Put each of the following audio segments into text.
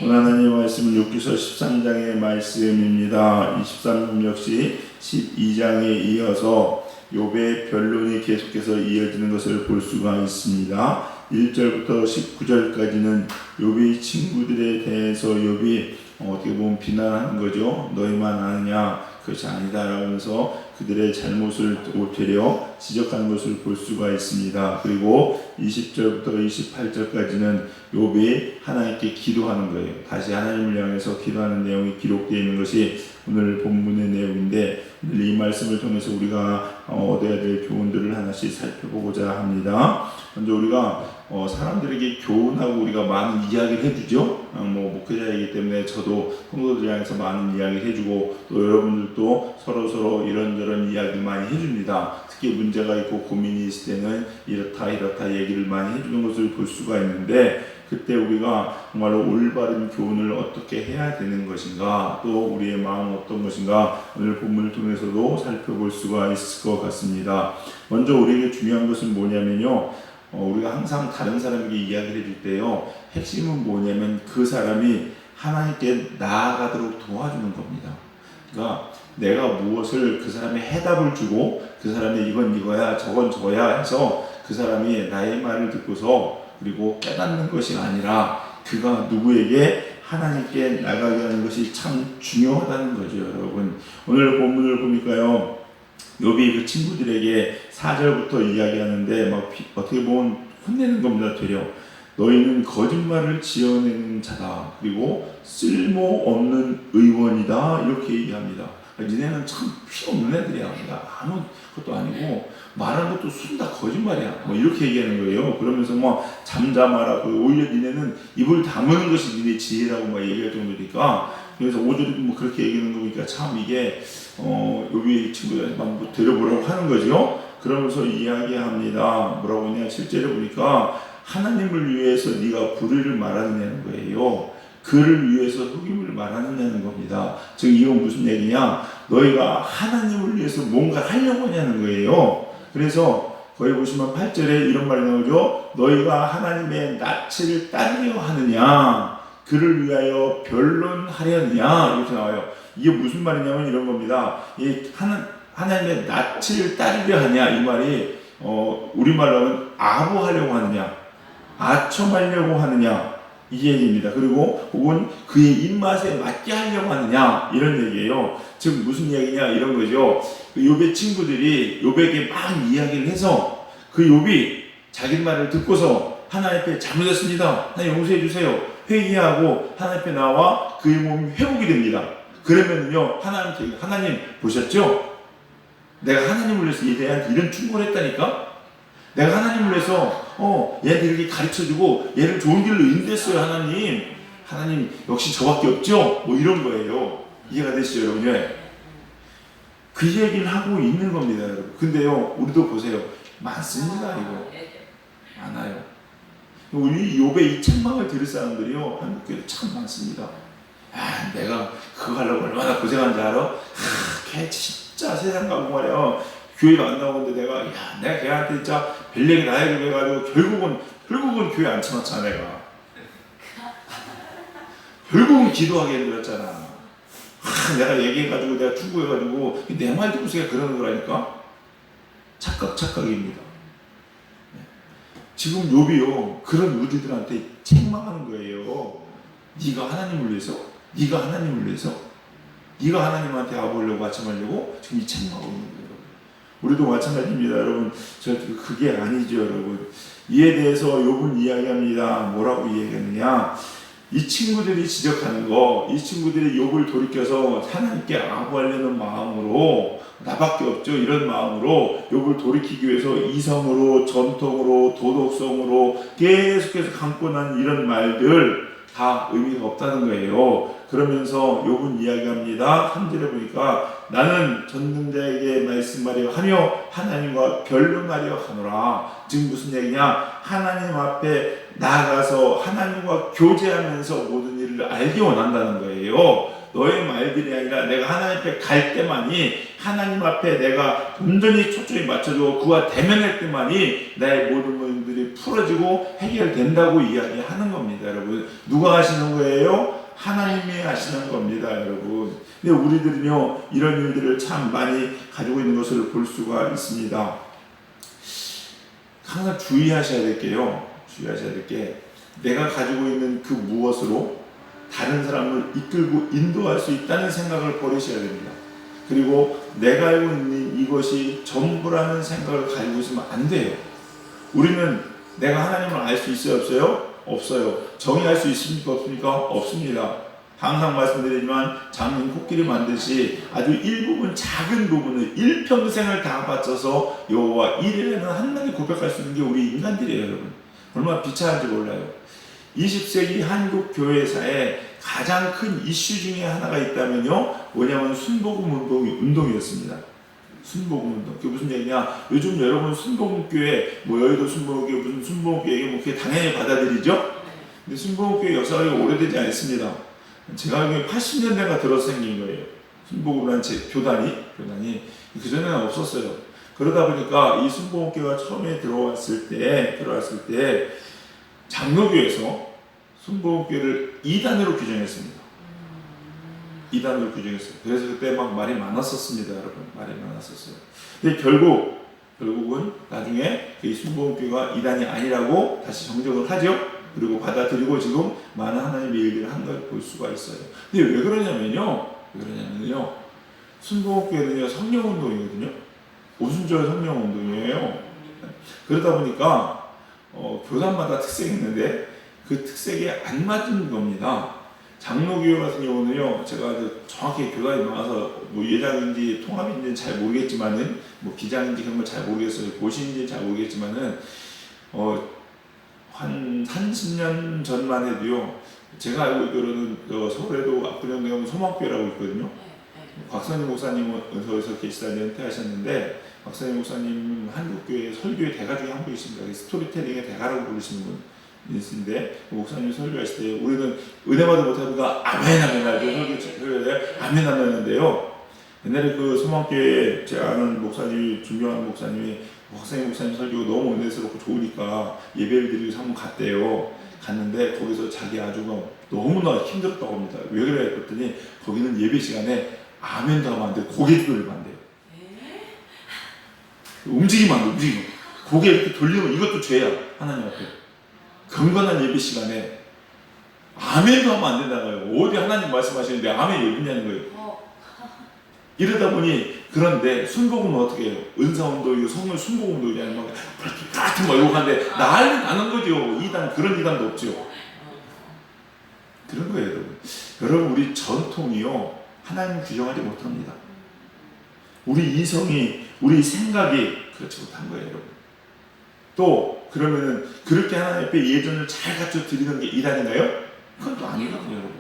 오늘 하나님의 말씀은 욥기서 13장의 말씀입니다. 23장 역시 12장에 이어서 욥의 변론이 계속해서 이어지는 것을 볼 수가 있습니다. 1절부터 19절까지는 욥의 친구들에 대해서 욥이 어떻게 보면 비난하는 거죠. 너희만 아느냐, 그것이 아니다라고 하면서 그들의 잘못을 되려 지적하는 것을 볼 수가 있습니다. 그리고 20절부터 28절까지는 욥이 하나님께 기도하는 거예요. 다시 하나님을 향해서 기도하는 내용이 기록되어 있는 것이 오늘 본문의 내용인데, 오늘 이 말씀을 통해서 우리가 얻어야 될 교훈들을 하나씩 살펴보고자 합니다. 먼저 우리가 사람들에게 교훈하고 우리가 많은 이야기를 해주죠. 목회자이기 때문에 저도 성도들 향해서 많은 이야기를 해주고, 또 여러분들도 서로 이런저런 이야기를 많이 해줍니다. 특히 문제가 있고 고민이 있을 때는 이렇다 얘기를 많이 해주는 것을 볼 수가 있는데, 그때 우리가 정말로 올바른 교훈을 어떻게 해야 되는 것인가, 또 우리의 마음은 어떤 것인가, 오늘 본문을 통해서도 살펴볼 수가 있을 것 같습니다. 먼저 우리에게 중요한 것은 뭐냐면요, 우리가 항상 다른 사람에게 이야기를 해줄 때요, 핵심은 뭐냐면 그 사람이 하나님께 나아가도록 도와주는 겁니다. 그러니까 내가 무엇을 그 사람의 해답을 주고, 그 사람이 이건 이거야 저건 저거야 해서 그 사람이 나의 말을 듣고서 그리고 깨닫는 것이 아니라 그가 누구에게 하나님께 나가게 하는 것이 참 중요하다는 거죠. 여러분, 오늘 본문을 보니까요, 욥이 그 친구들에게 4절부터 이야기하는데 막 어떻게 보면 혼내는 겁니다. 되려 너희는 거짓말을 지어내는 자다, 그리고 쓸모없는 의원이다, 이렇게 얘기합니다. 니네는 참 필요없는 애들이야. 아무것도 아니고 말하는 것도 순 다 거짓말이야, 이렇게 얘기하는 거예요. 그러면서 잠잠하라, 오히려 니네는 입을 다무는 것이 니네 지혜라고 얘기할 정도니까. 그래서 5절에도 그렇게 얘기하는 거 보니까 참 이게 욥이 친구들한테 데려보라고 하는 거죠. 그러면서 이야기합니다. 뭐라고 하냐, 7절에 보니까 하나님을 위해서 네가 불의를 말하느냐는 거예요. 그를 위해서 흑임을 말하느냐는 겁니다. 즉 이건 무슨 얘기냐, 너희가 하나님을 위해서 뭔가 하려고 하냐는 거예요. 그래서 거기 보시면 8절에 이런 말이 나오죠. 너희가 하나님의 낯을 따르려 하느냐, 그를 위하여 변론하려느냐, 이렇게 나와요. 이게 무슨 말이냐면 이런 겁니다. 이 하나님의 낯을 따르려 하냐, 이 말이 우리말로 하면 아부하려고 하느냐, 아첨하려고 하느냐, 이 얘기입니다. 그리고 혹은 그의 입맛에 맞게 하려고 하느냐, 이런 얘기예요. 즉 무슨 얘기냐, 이런 거죠. 그 욥의 친구들이 욥에게 막 이야기를 해서 그 욥이 자기 말을 듣고서 하나님 앞에 잘못했습니다, 하나님 용서해 주세요, 회개하고 하나님 앞에 나와 그의 몸이 회복이 됩니다. 그러면요, 하나님 보셨죠? 내가 하나님을 위해서 얘한테 이런 충고를 했다니까? 내가 하나님을 위해서 얘한테 이렇게 가르쳐주고 얘를 좋은 길로 인도했어요. 하나님 역시 저밖에 없죠? 이런 거예요. 이해가 되시죠, 여러분? 그 얘기를 하고 있는 겁니다, 여러분. 근데요, 우리도 보세요. 많습니다, 이거. 많아요. 우리 욥의 이 책망을 들을 사람들이요, 한국교회도 참 많습니다. 내가 그거 하려고 얼마나 고생한지 알아? 걔 진짜 세상 가고 말이야, 교회도 안 나오는데 내가 걔한테 진짜 별 얘기 다 해가지고 결국은 교회 안 쳐놨잖아. 내가 결국은 기도하게 해드렸잖아. 내가 얘기해가지고 내가 충고해가지고 내 말 듣고서 그러는 거라니까. 착각입니다. 지금 욥이요, 그런 우리들한테 책망하는 거예요. 네가 하나님을 위해서, 네가 하나님한테 아보려고 아첨하려고 지금 이 책망하고 있는 거예요. 우리도 마찬가지입니다, 여러분. 그게 아니죠, 여러분. 이에 대해서 욥은 이야기합니다. 뭐라고 이야기하느냐? 이 친구들이 지적하는 거, 이 친구들이 욥을 돌이켜서 하나님께 아부하려는 마음으로, 나밖에 없죠, 이런 마음으로 욥을 돌이키기 위해서 이성으로, 전통으로, 도덕성으로 계속해서 감고 난 이런 말들 다 의미가 없다는 거예요. 그러면서 욥은 이야기합니다. 3절에 보니까 나는 전능자에게 말씀하려 하며 하나님과 변론하려 하노라. 지금 무슨 얘기냐? 하나님 앞에 나아가서 하나님과 교제하면서 모든 일을 알기 원한다는 거예요. 너의 말들이 아니라 내가 하나님 앞에 갈 때만이, 하나님 앞에 내가 온전히 초점이 맞춰지고 그와 대면할 때만이 나의 모든 문제들이 풀어지고 해결된다고 이야기하는 겁니다, 여러분. 누가 하시는 거예요? 하나님이 하시는 겁니다, 여러분. 근데 우리들은요, 이런 일들을 참 많이 가지고 있는 것을 볼 수가 있습니다. 항상 주의하셔야 될 게요, 주의하셔야 될 게, 내가 가지고 있는 그 무엇으로 다른 사람을 이끌고 인도할 수 있다는 생각을 버리셔야 됩니다. 그리고 내가 알고 있는 이것이 전부라는 생각을 가지고 있으면 안 돼요. 우리는 내가 하나님을 알 수 있어요, 없어요? 없어요. 정의할 수 있습니까, 없습니까? 없습니다. 항상 말씀드리지만 장인 코끼리 만드시 아주 일부분, 작은 부분을 일평생을 다 바쳐서 여호와 이레라는 한마디 고백할 수 있는 게 우리 인간들이에요, 여러분. 얼마나 비참한지 몰라요. 20세기 한국 교회사에 가장 큰 이슈 중에 하나가 있다면요, 뭐냐면 순복음 운동이었습니다. 순복음 운동. 그게 무슨 얘기냐? 요즘 여러분 순복음교회, 뭐 여의도 순복음교회, 무슨 순복음교회, 뭐 그게 당연히 받아들이죠? 근데 순복음교회 역사가 오래되지 않습니다. 제가 알기로는 80년대가 들어서 생긴 거예요. 순복음이라는 교단이 그전에는 없었어요. 그러다 보니까 이 순복음교회가 처음에 들어왔을 때 장로교에서 순복음교회를 2단으로 규정했습니다. 2단으로 규정했어요. 그래서 그때 막 말이 많았었습니다, 여러분. 말이 많았었어요. 근데 결국은 나중에 이 순복음교회가 2단이 아니라고 다시 정정을 하죠. 그리고 받아들이고 지금 많은 하나님의 일들을 한 걸 볼 수가 있어요. 근데 왜 그러냐면요, 순복음교회는요, 성령운동이거든요. 오순절 성령운동이에요. 그러다 보니까 교단마다 특색이 있는데 그 특색에 안 맞는 겁니다. 장로교회 같은 경우는요, 제가 정확히 교단이 나와서 뭐 예장인지 통합인지는 잘 모르겠지만은, 뭐 기장인지 그런 걸 잘 모르겠어요. 고시인지는 잘 모르겠지만은, 한 30년 전만 해도요, 제가 알고 있기로는 서울에도 압구정에 가면 소망교회라고 있거든요. 곽선희 목사님은 거기서 계시다 은퇴하셨는데, 곽선희 목사님은 한국교회 설교의 대가 중에 한 분이십니다. 스토리텔링의 대가라고 부르시는 분이신데, 목사님 설교하실 때 우리는 은혜받아 못하니까 아멘 하죠. 설교에 아멘 하는데요. 옛날에 그 소망교회에 제가 아는 목사님이, 존경하는 목사님이 곽선희 목사님 설교가 너무 은혜스럽고 좋으니까 예배를 드리고 한번 갔대요. 갔는데 거기서 자기 아주 너무나 힘들었다고 합니다. 왜 그래 했더니 거기는 예배 시간에 아멘도 하면 안 돼, 고개 돌리면 안 돼요. 움직이면 안 돼, 움직이면. 고개 이렇게 돌리면 이것도 죄야, 하나님 앞에. 경건한 예배 시간에 아멘도 하면 안 된다고요. 어디 하나님 말씀하시는데 아멘 왜 있냐는 거예요. 이러다 보니, 그런데 순복음은 어떻게 해요? 은사운동이고 성령 순복음도 아니면 막 같은 거 욕하는데 난리 나는 거죠. 그런 이단도 없죠. 그런 거예요, 여러분. 여러분, 우리 전통이요, 하나님 규정하지 못합니다. 우리 이성이, 우리 생각이 그렇지 못한 거예요, 여러분. 또 그러면은 그렇게 하나님 앞에 예전을 잘 갖춰 드리는 게 이단인가요? 그건 또 아니거든요, 여러분.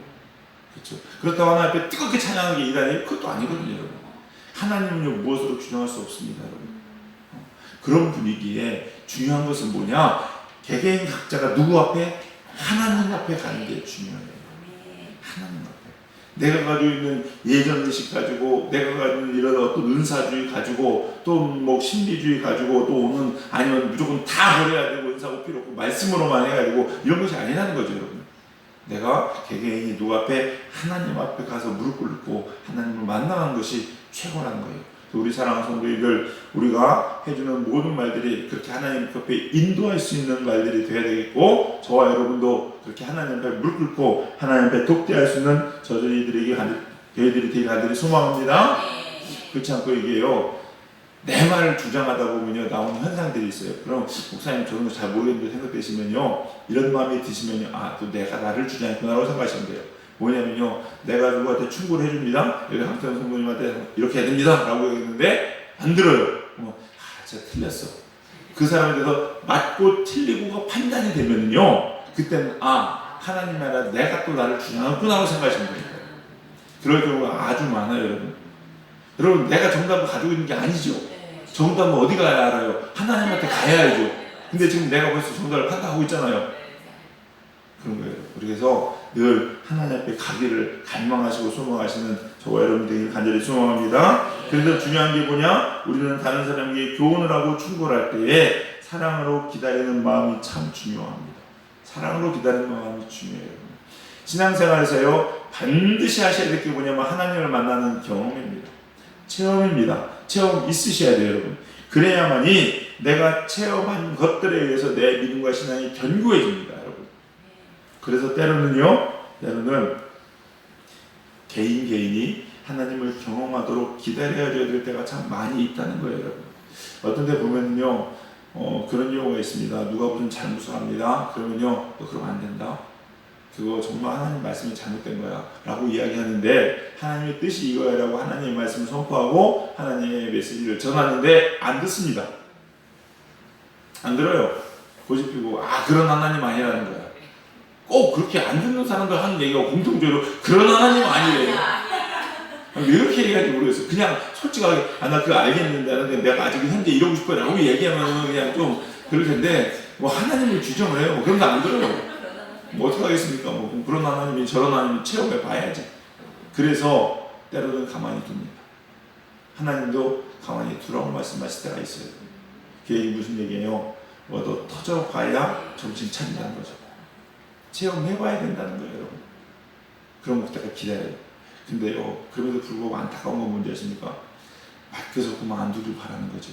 그렇죠. 그렇다고 하나님 앞에 뜨겁게 찬양하는 게 이단이에요? 그것도 아니거든요, 여러분. 하나님은요, 무엇으로 규정할 수 없습니다, 여러분. 그런 분위기에 중요한 것은 뭐냐? 개개인 각자가 누구 앞에? 하나님 앞에 가는 게 중요해요. 하나님 앞에. 내가 가지고 있는 예전 의식 가지고, 내가 가지고 있는 이런 어떤 은사주의 가지고, 또 뭐 신비주의 가지고, 또 오는, 아니면 무조건 다 버려야 되고, 은사고 필요 없고, 말씀으로만 해야 되고, 이런 것이 아니라는 거죠, 여러분. 내가 개개인이 누구 앞에? 하나님 앞에 가서 무릎 꿇고 하나님을 만나는 것이 최고라는 거예요. 우리 사랑하는 성도님들, 우리가 해주는 모든 말들이 그렇게 하나님 앞에 인도할 수 있는 말들이 되어야 되겠고, 저와 여러분도 그렇게 하나님 앞에 무릎 꿇고 하나님 앞에 독대할 수 있는 저희들이 되길 간절히 소망합니다. 그렇지 않고 이게요, 내 말을 주장하다 보면요, 나오는 현상들이 있어요. 그럼 목사님 저는 잘 모르겠는데 생각되시면요, 이런 마음이 드시면요, 또 내가 나를 주장했구나라고 생각하시면 돼요. 뭐냐면요, 내가 누구한테 충고를 해줍니다. 여기 학생 성도님한테 이렇게 해야 됩니다 라고 얘기했는데 안 들어요. 제가 틀렸어. 그 사람에 대해서 맞고 틀리고가 판단이 되면요, 그때는 하나님 나라 내가 또 나를 주장했구나라고 생각하시면 됩니다. 그럴 경우가 아주 많아요, 여러분. 여러분, 내가 정답을 가지고 있는 게 아니죠. 정답은 어디 가야 알아요? 하나님한테 가야 알죠. 근데 지금 내가 벌써 정답을 판단하고 있잖아요. 그런 거예요. 그래서 늘 하나님 앞에 가기를 갈망하시고 소망하시는 저와 여러분 되길 간절히 소망합니다. 그래서 중요한 게 뭐냐? 우리는 다른 사람에게 교훈을 하고 충고할 때에 사랑으로 기다리는 마음이 참 중요합니다. 사랑으로 기다리는 마음이 중요해요. 신앙생활에서요, 반드시 하셔야 될 게 뭐냐면 하나님을 만나는 경험입니다. 체험입니다. 체험 있으셔야 돼요, 여러분. 그래야만이 내가 체험한 것들에 의해서 내 믿음과 신앙이 견고해집니다, 여러분. 그래서 때로는 개인이 하나님을 경험하도록 기다려야 될 때가 참 많이 있다는 거예요, 여러분. 어떤 데 보면요, 그런 경우가 있습니다. 누가 무슨 잘못을 합니다. 그러면요, 너 그러면 안 된다. 그거 정말 하나님 말씀이 잘못된 거야 라고 이야기하는데, 하나님의 뜻이 이거야 라고 하나님의 말씀을 선포하고 하나님의 메시지를 전하는데 안 듣습니다. 안 들어요. 고집 피고 그런 하나님 아니라는 거야. 꼭 그렇게 안 듣는 사람들 하는 얘기가 공통적으로 그런 하나님 아니래요. 왜 이렇게 얘기할지 모르겠어요. 그냥 솔직하게 나 그거 알겠는데 하는데 내가 아직 현재 이러고 싶어요 라고 얘기하면 그냥 좀 그럴 텐데, 뭐 하나님을 규정을 해요. 그런 거 안 들어요. 뭐 어떻게 하겠습니까? 뭐 그런 하나님이 저런 하나님이 체험해 봐야지. 그래서 때로는 가만히 둡니다. 하나님도 가만히 두라고 말씀하실 때가 있어요. 그게 무슨 얘기예요? 너 터져봐야 정신 차린다는 거죠. 체험해봐야 된다는 거예요, 여러분. 그런 것때가 기다려요. 근데요, 그럼에도 불구하고 안타까운 건 뭔지 아십니까? 밖에서 그만 안 두길 바라는 거죠.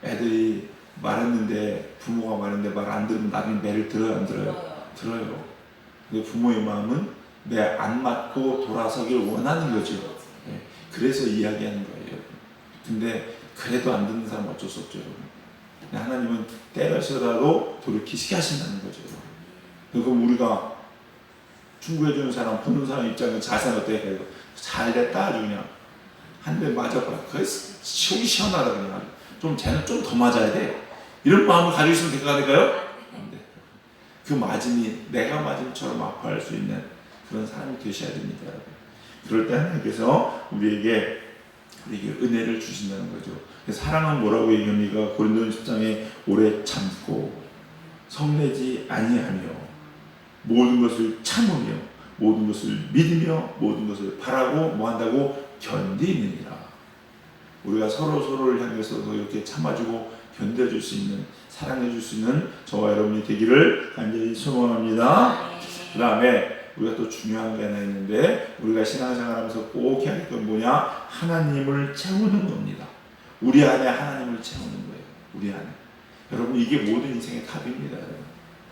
애들이 말했는데, 부모가 말했는데 말 안 들으면 나중에 매를 들어요, 안 들어요? 들어요. 근데 부모의 마음은 매 안 맞고 돌아서길 원하는 거죠. 네. 그래서 이야기하는 거예요. 근데 그래도 안 듣는 사람은 어쩔 수 없죠, 여러분. 하나님은 때려서라도 돌이키시게 하신다는 거죠. 그럼 우리가 충고해주는 사람, 보는 사람 입장은 자세는 어때요? 잘됐다, 아주 그냥. 한 대 맞아봐라. 그게 속이 시원하다, 그냥. 쟤는 좀 더 맞아야 돼. 이런 마음을 가지고 있으면 될까, 될까요? 안 돼. 그 맞음이 내가 맞음처럼 아파할 수 있는 그런 사람이 되셔야 됩니다, 여러분. 그럴 때 하나님께서 우리에게 은혜를 주신다는 거죠. 사랑은 뭐라고 얘기합니까? 고린도전서 10장에 오래 참고 성내지 아니하며 모든 것을 참으며 모든 것을 믿으며 모든 것을 바라고 뭐 한다고? 견디느니라. 우리가 서로를 향해서도 이렇게 참아주고 견뎌줄 수 있는, 사랑해줄 수 있는 저와 여러분이 되기를 간절히 소망합니다. 그 다음에 우리가 또 중요한 게 하나 있는데, 우리가 신앙생활하면서 꼭 해야 할 건 뭐냐? 하나님을 채우는 겁니다. 우리 안에 하나님을 채우는 거예요. 우리 안에. 여러분, 이게 모든 인생의 답입니다. 여러분.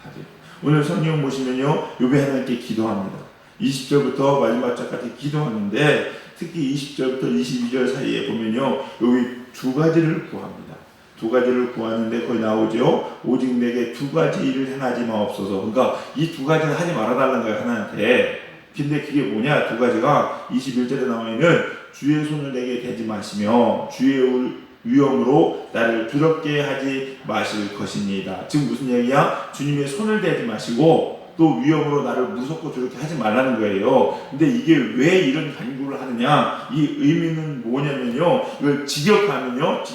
답이에요. 오늘 성경 보시면요, 욥이 하나님께 기도합니다. 20절부터 마지막 절까지 기도하는데, 특히 20절부터 22절 사이에 보면요, 욥이 두 가지를 구합니다. 두 가지를 구하는데 거기 나오죠. 오직 내게 두 가지 일을 행하지 마옵소서. 그러니까 이 두 가지는 하지 말아달라는 거예요, 하나님한테. 근데 그게 뭐냐? 두 가지가 21절에 나오면 주의 손을 내게 대지 마시며 주의 위엄으로 나를 두렵게 하지 마실 것입니다. 지금 무슨 얘기야? 주님의 손을 대지 마시고 또 위험으로 나를 무섭고 두렵게 하지 말라는 거예요. 근데 이게 왜 이런 간구를 하느냐? 이 의미는 뭐냐면요, 이걸 직역하면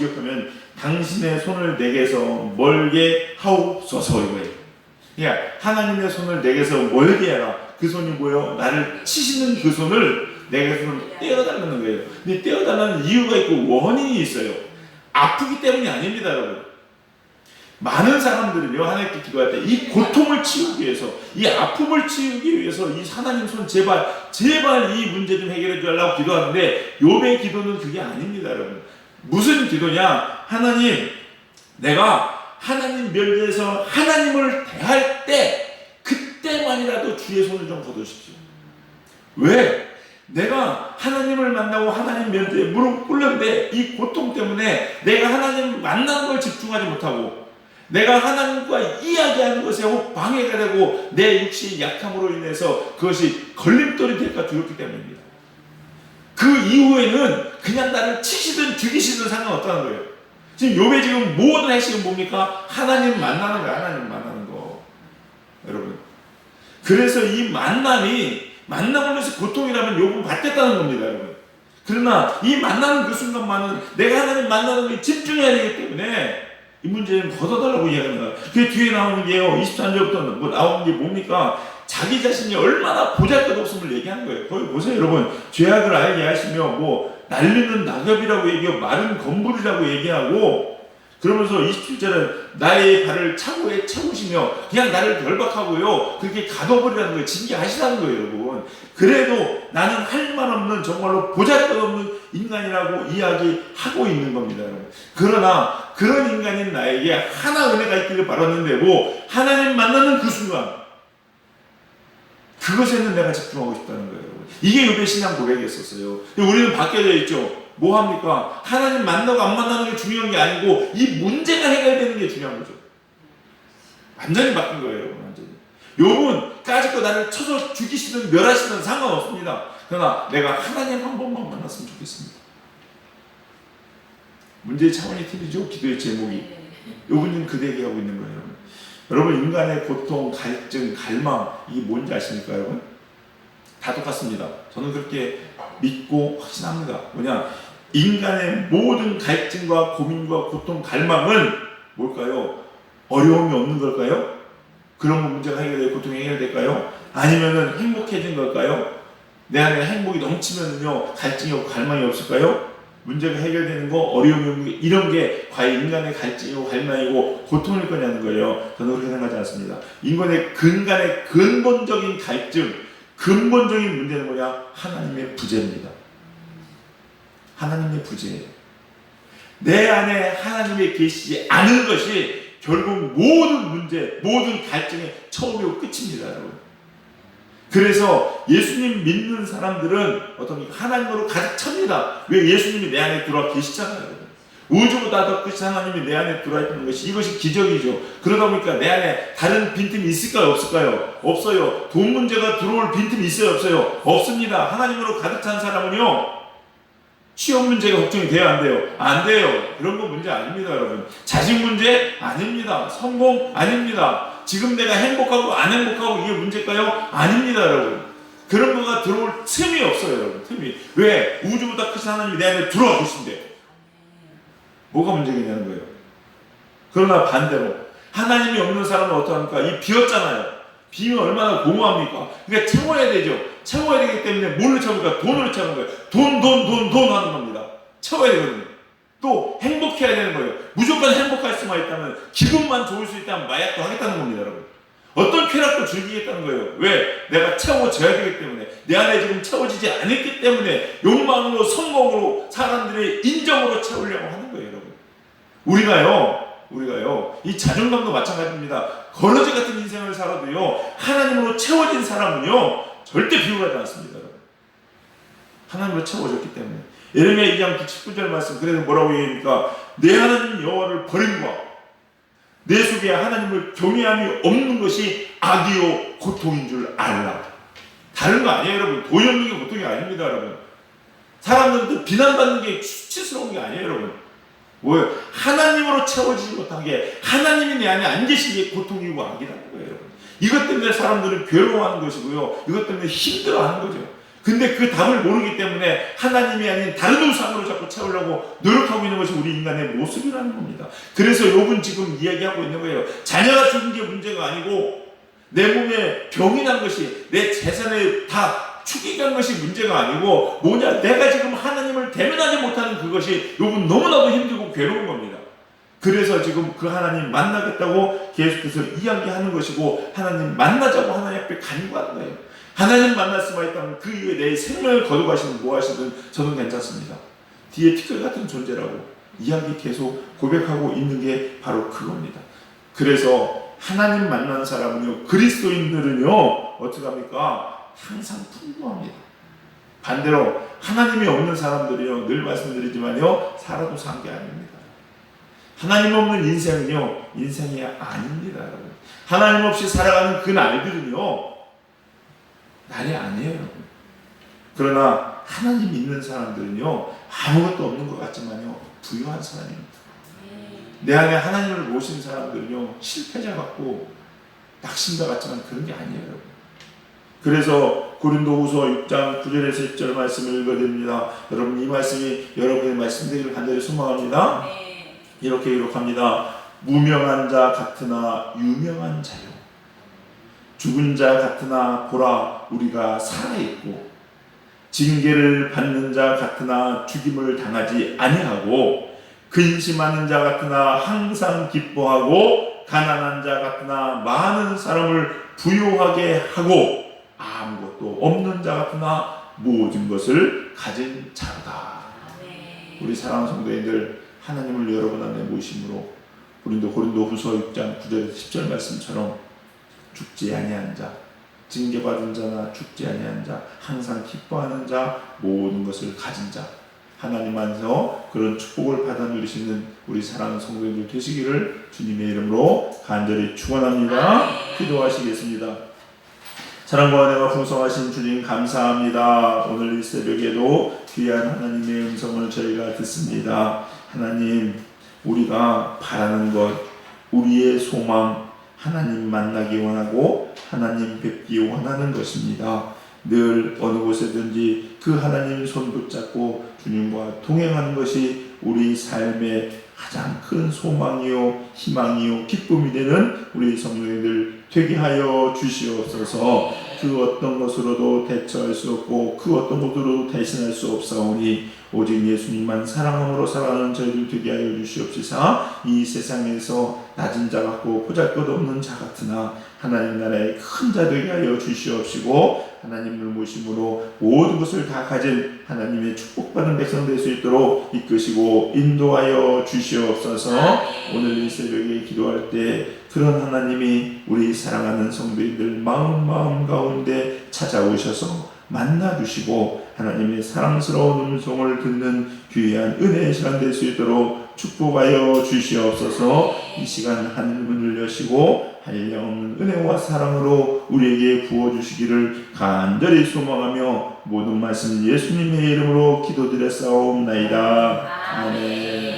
당신의 손을 내게서 멀게 하옵소서 이거예요. 그러니까 하나님의 손을 내게서 멀게 해라. 그 손이 뭐예요? 나를 치시는 그 손을 내게서 떼어달라는 거예요. 근데 떼어달라는 이유가 있고 원인이 있어요. 아프기 때문이 아닙니다, 여러분. 많은 사람들은요, 하나님께 기도할 때 이 고통을 치우기 위해서, 이 아픔을 치우기 위해서 이 하나님 손 제발 이 문제 좀 해결해 주려고 기도하는데, 욥의 기도는 그게 아닙니다, 여러분. 무슨 기도냐? 하나님, 내가 하나님 면전에서 하나님을 대할 때 그때만이라도 주의 손을 좀 거두십시오. 왜? 내가 하나님을 만나고 하나님 면전에 무릎 꿇는데 이 고통 때문에 내가 하나님 만나는 걸 집중하지 못하고 내가 하나님과 이야기하는 것에 방해가 되고 내 육신의 약함으로 인해서 그것이 걸림돌이 될까 두렵기 때문입니다. 그 이후에는 그냥 나를 치시든 죽이시든 상관없다는 거예요. 지금 욥의 지금 모든 핵심은 뭡니까? 하나님 만나는 거야. 하나님 만나는 거. 여러분. 그래서 이 만남을 위해서 고통이라면 욥은 받겠다는 겁니다, 여러분. 그러나 이 만나는 그 순간만은 내가 하나님 만나는 것에 집중해야 되기 때문에 이 문제는 걷어달라고 이야기합니다. 그 뒤에 나오는 게요, 23절부터 나오는 게 뭡니까? 자기 자신이 얼마나 보잘것없음을 얘기하는 거예요. 거기 보세요, 여러분. 죄악을 알게 하시며 뭐 날리는 낙엽이라고 얘기하고 마른 건물이라고 얘기하고, 그러면서 27절은 나의 발을 차고에 채우시며 그냥 나를 결박하고요, 그렇게 가둬버리라는 거예요. 징계하시라는 거예요, 여러분. 그래도 나는 할 말 없는 정말로 보잘것없는 인간이라고 이야기하고 있는 겁니다, 여러분. 그러나 그런 인간인 나에게 하나 은혜가 있기를 바랐는데, 뭐 하나님 만나는 그 순간 그것에는 내가 집중하고 싶다는 거예요, 여러분. 이게 욥의 신앙 고백이었었어요. 우리는 바뀌어져 있죠. 뭐 합니까? 하나님 만나고 안 만나는 게 중요한 게 아니고 이 문제가 해결되는 게 중요한 거죠. 완전히 바뀐 거예요, 여러분. 완전히. 욥은 까짓거 나를 쳐서 죽이시든 멸하시든 상관없습니다. 그러나 내가 하나님 한 번만 만났으면 좋겠습니다. 문제의 차원이 틀리죠, 기도의 제목이. 욥은 그대 얘기하고 있는 거예요, 여러분. 여러분, 인간의 고통, 갈증, 갈망, 이게 뭔지 아십니까, 여러분? 다 똑같습니다. 저는 그렇게 믿고 확신합니다. 뭐냐? 인간의 모든 갈증과 고민과 고통, 갈망은 뭘까요? 어려움이 없는 걸까요? 그런 문제가 해결되고 고통이 해결될까요? 아니면은 행복해진 걸까요? 내 안에 행복이 넘치면요, 갈증이 없고 갈망이 없을까요? 문제가 해결되는 거, 어려움이 없는 게, 이런 게 과연 인간의 갈증이고 갈망이고 고통일 거냐는 거예요. 저는 그렇게 생각하지 않습니다. 인간의 근본적인 갈증, 근본적인 문제는 뭐냐? 하나님의 부재입니다. 하나님의 부재예요. 내 안에 하나님이 계시지 않은 것이 결국 모든 문제, 모든 갈증의 처음이고 끝입니다, 여러분. 그래서 예수님 믿는 사람들은 하나님으로 가득 찹니다. 왜? 예수님이 내 안에 들어와 계시잖아요, 여러분. 우주보다 더 크신 하나님이 내 안에 들어와 있는 것이, 이것이 기적이죠. 그러다 보니까 내 안에 다른 빈틈이 있을까요, 없을까요? 없어요. 돈 문제가 들어올 빈틈이 있어요, 없어요? 없습니다. 하나님으로 가득 찬 사람은요, 취업 문제가 걱정이 돼요, 안 돼요? 안 돼요. 그런 거 문제 아닙니다, 여러분. 자식 문제 아닙니다. 성공 아닙니다. 지금 내가 행복하고 안 행복하고 이게 문제일까요? 아닙니다, 여러분. 그런 거가 들어올 틈이 없어요, 여러분. 틈이. 왜? 우주보다 크신 하나님이 내 안에 들어와 계신데 뭐가 문제겠냐는 거예요. 그러나 반대로 하나님이 없는 사람은 어떡합니까? 이 비었잖아요. 비면 얼마나 공허합니까? 그러니까 채워야 되죠. 채워야 되기 때문에 뭘로 채웁니까? 돈으로 채우는 거예요. 돈 하는 겁니다. 채워야 되거든요. 또 행복해야 되는 거예요. 무조건 행복할 수만 있다면, 기분만 좋을 수 있다면 마약도 하겠다는 겁니다, 여러분. 어떤 쾌락도 즐기겠다는 거예요. 왜? 내가 채워져야 되기 때문에. 내 안에 지금 채워지지 않았기 때문에 욕망으로, 성공으로, 사람들의 인정으로 채우려고 하는 거예요, 여러분. 우리가요, 이 자존감도 마찬가지입니다. 거러지 같은 인생을 살아도요, 하나님으로 채워진 사람은요, 절대 비굴하지 않습니다, 여러분. 하나님으로 채워졌기 때문에. 예레미야 2장 19절 말씀, 그래서 뭐라고 얘기합니까? 내 하나님 여호와를 버림과 내 속에 하나님을 경외함이 없는 것이 악이요 고통인 줄 알라. 다른 거 아니에요, 여러분. 돈이 없는 게 고통이 아닙니다, 여러분. 사람들한테 비난받는 게 수치스러운 게 아니에요, 여러분. 뭐예요? 하나님으로 채워지지 못한 게, 하나님이 내 안에 안 계신 게 고통이고 악이라는 거예요, 여러분. 이것 때문에 사람들은 괴로워하는 것이고요, 이것 때문에 힘들어하는 거죠. 근데 그 답을 모르기 때문에 하나님이 아닌 다른 우상으로 자꾸 채우려고 노력하고 있는 것이 우리 인간의 모습이라는 겁니다. 그래서 욥은 지금 이야기하고 있는 거예요. 자녀가 죽은 게 문제가 아니고, 내 몸에 병이 난 것이, 내 재산에 다 축이 간 것이 문제가 아니고, 뭐냐? 내가 지금 하나님을 대면하지 못하는 그것이 욥은 너무나도 힘들고 괴로운 겁니다. 그래서 지금 그 하나님 만나겠다고 계속해서 이야기하는 것이고, 하나님 만나자고 하나님 앞에 간구하는 거예요. 하나님 만날 수만 있다면 그 이후에 내 생명을 거둬가시든 뭐 하시든 저는 괜찮습니다. 뒤에 티끌 같은 존재라고 이야기 계속 고백하고 있는 게 바로 그겁니다. 그래서 하나님 만난 사람은요, 그리스도인들은요, 어떻게 합니까? 항상 풍부합니다. 반대로 하나님이 없는 사람들이요, 늘 말씀드리지만요, 살아도 산 게 아닙니다. 하나님 없는 인생은요, 인생이 아닙니다, 여러분. 하나님 없이 살아가는 그 날들은요, 날이 아니에요, 여러분. 그러나 하나님 믿는 사람들은요, 아무것도 없는 것 같지만요, 부유한 사람입니다. 내 안에 하나님을 모신 사람들은요, 실패자 같고 낙심자 같지만 그런 게 아니에요, 여러분. 그래서 고린도후서 6장 9절에서 10절 말씀을 읽어드립니다. 여러분, 이 말씀이 여러분의 말씀되기를 간절히 소망합니다. 이렇게 기록합니다. 무명한 자 같으나 유명한 자요, 죽은 자 같으나 보라 우리가 살아있고 징계를 받는 자 같으나 죽임을 당하지 아니하고 근심하는 자 같으나 항상 기뻐하고 가난한 자 같으나 많은 사람을 부유하게 하고 아무것도 없는 자 같으나 모든 것을 가진 자로다. 우리 사랑하는 성도님들, 하나님을 여러분 안에 모심으로 고린도 후서 6장 9절에서 10절 말씀처럼 죽지 아니한 자, 징계받은 자나 죽지 아니한 자, 항상 기뻐하는 자, 모든 것을 가진 자, 하나님 안에서 그런 축복을 받아 누리시는 우리 사랑하는 성도님들 되시기를 주님의 이름으로 간절히 축원합니다. 기도하시겠습니다. 사랑과 은혜가 풍성하신 주님 감사합니다. 오늘 이 새벽에도 귀한 하나님의 음성을 저희가 듣습니다. 하나님, 우리가 바라는 것, 우리의 소망, 하나님 만나기 원하고 하나님 뵙기 원하는 것입니다. 늘 어느 곳에든지 그 하나님 손 붙잡고 주님과 동행하는 것이 우리 삶의 가장 큰 소망이요 희망이요 기쁨이 되는 우리 성도님들 되게 하여 주시옵소서. 그 어떤 것으로도 대처할 수 없고 그 어떤 것으로도 대신할 수 없사오니 오직 예수님만 사랑함으로 살아가는 저희들 되게 하여 주시옵시사. 이 세상에서 낮은 자 같고 보잘것없는 자 같으나 하나님 나라의 큰 자 되게 하여 주시옵시고 하나님을 모심으로 모든 것을 다 가진 하나님의 축복받은 백성 될 수 있도록 이끄시고 인도하여 주시옵소서. 오늘 이 새벽에 기도할 때 그런 하나님이 우리 사랑하는 성도님들 마음 가운데 찾아오셔서 만나주시고 하나님의 사랑스러운 음성을 듣는 귀한 은혜의 시간 될 수 있도록 축복하여 주시옵소서. 이 시간 하늘문을 여시고 한량없는 은혜와 사랑으로 우리에게 부어주시기를 간절히 소망하며 모든 말씀 예수님의 이름으로 기도드렸사옵나이다. 아멘.